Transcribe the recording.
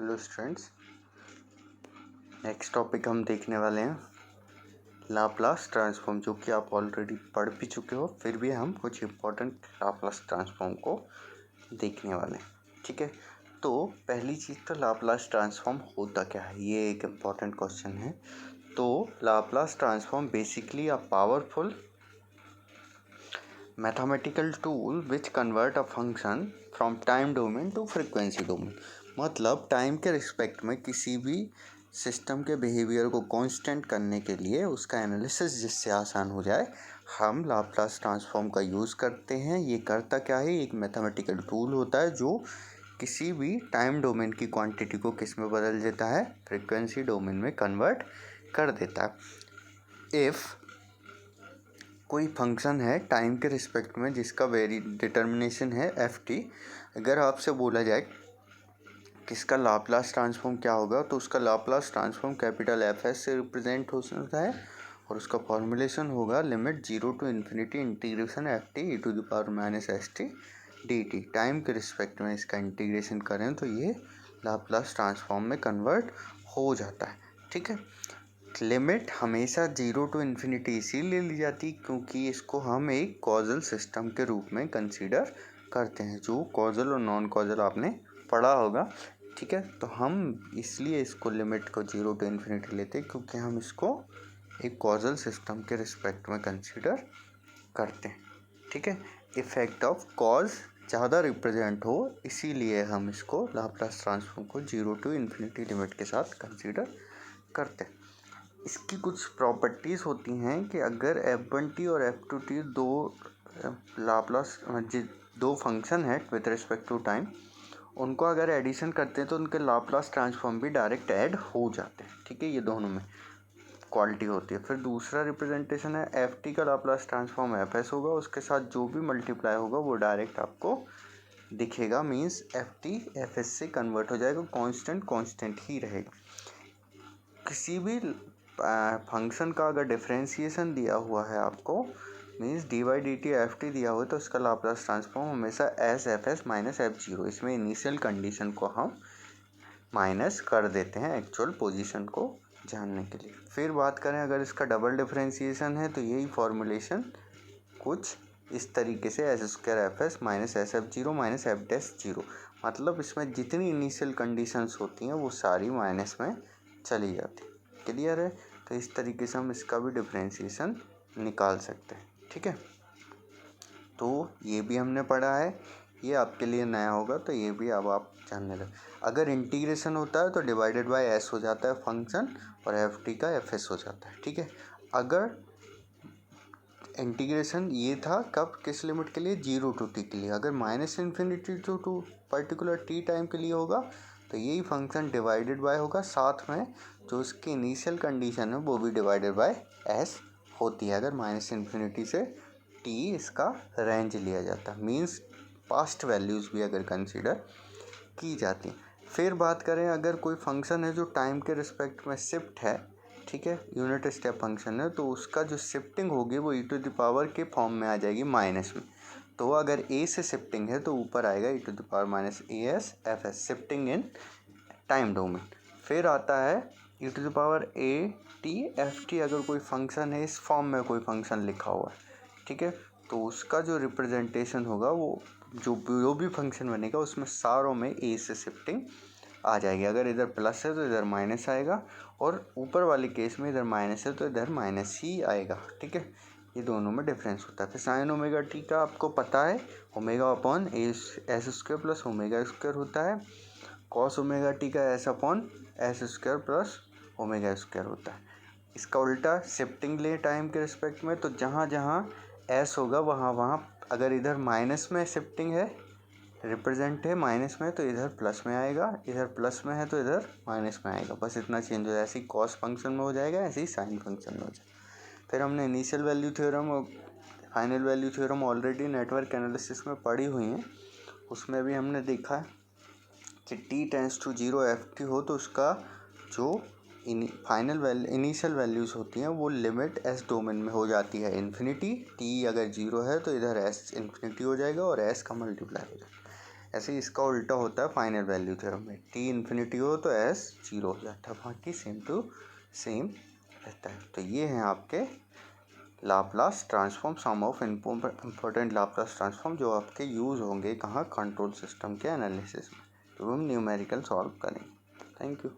Hello students, next topic हम देखने वाले हैं लाप्लास ट्रांसफॉर्म, जो कि आप ऑलरेडी पढ़ भी चुके हो। फिर भी हम कुछ इम्पोर्टेंट लाप्लास ट्रांसफॉर्म को देखने वाले हैं। ठीक है, तो पहली चीज़ तो लाप्लास ट्रांसफॉर्म होता क्या है, ये एक इम्पॉर्टेंट क्वेश्चन है। तो Laplace transform basically a powerful mathematical tool which convert a function from time domain to frequency domain. मतलब टाइम के रिस्पेक्ट में किसी भी सिस्टम के बिहेवियर को कांस्टेंट करने के लिए उसका एनालिसिस जिससे आसान हो जाए, हम लाप्लास ट्रांसफॉर्म का यूज़ करते हैं। ये करता क्या है, एक मैथमेटिकल टूल होता है जो किसी भी टाइम डोमेन की क्वांटिटी को किस में बदल देता है, फ्रीक्वेंसी डोमेन में कन्वर्ट कर देता है। इफ़ कोई फंक्शन है टाइम के रिस्पेक्ट में जिसका वेरी डिटर्मिनेशन है ft, अगर आपसे बोला जाए किसका लाप्लास ट्रांसफॉर्म क्या होगा, तो उसका लाप्लास ट्रांसफॉर्म कैपिटल Fs से रिप्रेजेंट हो सकता है और उसका फॉर्मूलेशन होगा limit 0 to infinity integration ft e⁻st dt। Time के रिस्पेक्ट में इसका इंटीग्रेशन करें तो ये लाप्लास ट्रांसफॉर्म में कन्वर्ट हो जाता है। ठीक है, लिमिट हमेशा 0 टू इन्फिनिटी इसीलिए ली जाती क्योंकि इसको हम एक कॉजल सिस्टम के रूप में कंसीडर करते हैं, जो कॉजल और नॉन कॉजल आपने पढ़ा होगा। ठीक है, तो हम इसलिए इसको लिमिट को 0 टू इन्फिनिटी लेते हैं क्योंकि हम इसको एक कॉजल सिस्टम के रिस्पेक्ट में कंसीडर करते हैं। ठीक है, इफेक्ट ऑफ कॉज ज़्यादा रिप्रेजेंट हो इसीलिए हम इसको लाप्लास ट्रांसफॉर्म को 0 टू इन्फिनिटी लिमिट के साथ कंसीडर करते हैं। इसकी कुछ प्रॉपर्टीज़ होती हैं कि अगर f1t और f2t दो फंक्शन है विद रिस्पेक्ट टू टाइम, उनको अगर एडिशन करते हैं तो उनके लाप्लास ट्रांसफॉर्म भी डायरेक्ट ऐड हो जाते हैं। ठीक है, ये दोनों में क्वालिटी होती है। फिर दूसरा रिप्रेजेंटेशन है ft का लाप्लास ट्रांसफॉर्म fs होगा, उसके साथ जो भी मल्टीप्लाई होगा वो डायरेक्ट आपको दिखेगा, मीन्स ft fs से कन्वर्ट हो जाएगा, कांस्टेंट ही रहेगा। किसी भी फंक्शन का अगर डिफरेंशिएशन दिया हुआ है आपको, मीन्स dy/dt ft दिया हुआ है, तो इसका लाप्लास ट्रांसफॉर्म हमेशा एस fs माइनस f0। इसमें इनिशियल कंडीशन को हम माइनस कर देते हैं एक्चुअल पोजीशन को जानने के लिए। फिर बात करें अगर इसका डबल डिफरेंशिएशन है तो यही फॉर्मूलेशन कुछ इस तरीके से s² fs minus S f0 minus f'0। मतलब इसमें जितनी इनिशियल कंडीशंस होती हैं वो सारी माइनस में चली जाती। क्लियर है, तो इस तरीके से हम इसका भी डिफरेंशिएशन निकाल सकते हैं। ठीक है, तो ये भी हमने पढ़ा है, ये आपके लिए नया होगा तो ये भी अब आप जानने लगे। अगर इंटीग्रेशन होता है तो डिवाइडेड बाय s हो जाता है फंक्शन और ft का fs हो जाता है। ठीक है, अगर इंटीग्रेशन ये था कब, किस लिमिट के लिए, 0 टू t के लिए। अगर minus infinity to particular t time के लिए होगा तो यही फंक्शन डिवाइडेड बाय होगा, साथ में जो इसकी इनिशियल कंडीशन है वो भी डिवाइडेड बाय s होती है। अगर माइनस इन्फिनिटी से t इसका रेंज लिया जाता है, मीन्स पास्ट वैल्यूज़ भी अगर कंसीडर की जाती हैं। फिर बात करें अगर कोई फंक्शन है जो टाइम के रिस्पेक्ट में शिफ्ट है, ठीक है, यूनिट स्टेप फंक्शन है, तो उसका जो शिफ्टिंग होगी वो e⁻ के फॉर्म में आ जाएगी माइनस में। तो अगर a से शिफ्टिंग है तो ऊपर आएगा e⁻ minus as fs, shifting in time domain. फिर आता है e⁻at ft, अगर कोई फंक्शन है इस फॉर्म में कोई फंक्शन लिखा हुआ है, ठीक है, तो उसका जो रिप्रेजेंटेशन होगा वो जो भी फंक्शन बनेगा उसमें सारों में a से शिफ्टिंग आ जाएगी। अगर इधर प्लस है तो इधर माइनस आएगा, और ऊपर वाले केस में इधर माइनस है तो इधर माइनस ही आएगा। ठीक है, ये दोनों में डिफरेंस होता है। फिर साइन ओमेगा टी का आपको पता है, omega upon s² plus omega square होता है। कॉस ओमेगा टी का s upon s² plus omega square होता है। इसका उल्टा शिफ्टिंग ले टाइम के रिस्पेक्ट में, तो जहाँ जहाँ s होगा वहाँ वहाँ अगर इधर माइनस में शिफ्टिंग है, रिप्रेजेंट है माइनस में, तो इधर प्लस में आएगा, इधर प्लस में है तो इधर माइनस में आएगा। बस इतना चेंज हो जाए, ऐसे ही कॉस फंक्शन में हो जाएगा, ऐसे ही साइन फंक्शन में हो जाएगा। फिर हमने इनिशियल वैल्यू थ्योरम और final value theorem already network analysis में पढ़ी हुई हैं। उसमें भी हमने देखा है कि t टेंस टू 0 ft हो तो उसका जो फाइनल वैल्यू इनिशियल वैल्यूज़ होती हैं वो लिमिट s डोमेन में हो जाती है इन्फिनिटी। t अगर 0 है तो इधर s इन्फिनिटी हो जाएगा और s का मल्टीप्लाई हो जाएगा। ऐसे ही इसका उल्टा होता है फाइनल वैल्यू थ्योरम में, टी इन्फिनिटी हो तो एस 0 हो जाता है, बाकी सेम टू सेम रहता है। तो ये हैं आपके Laplace transform, some of important Laplace transform जो आपके यूज़ होंगे कहाँ, कंट्रोल सिस्टम के एनालिसिस में, तो हम न्यूमेरिकल सॉल्व करेंगे। Thank you.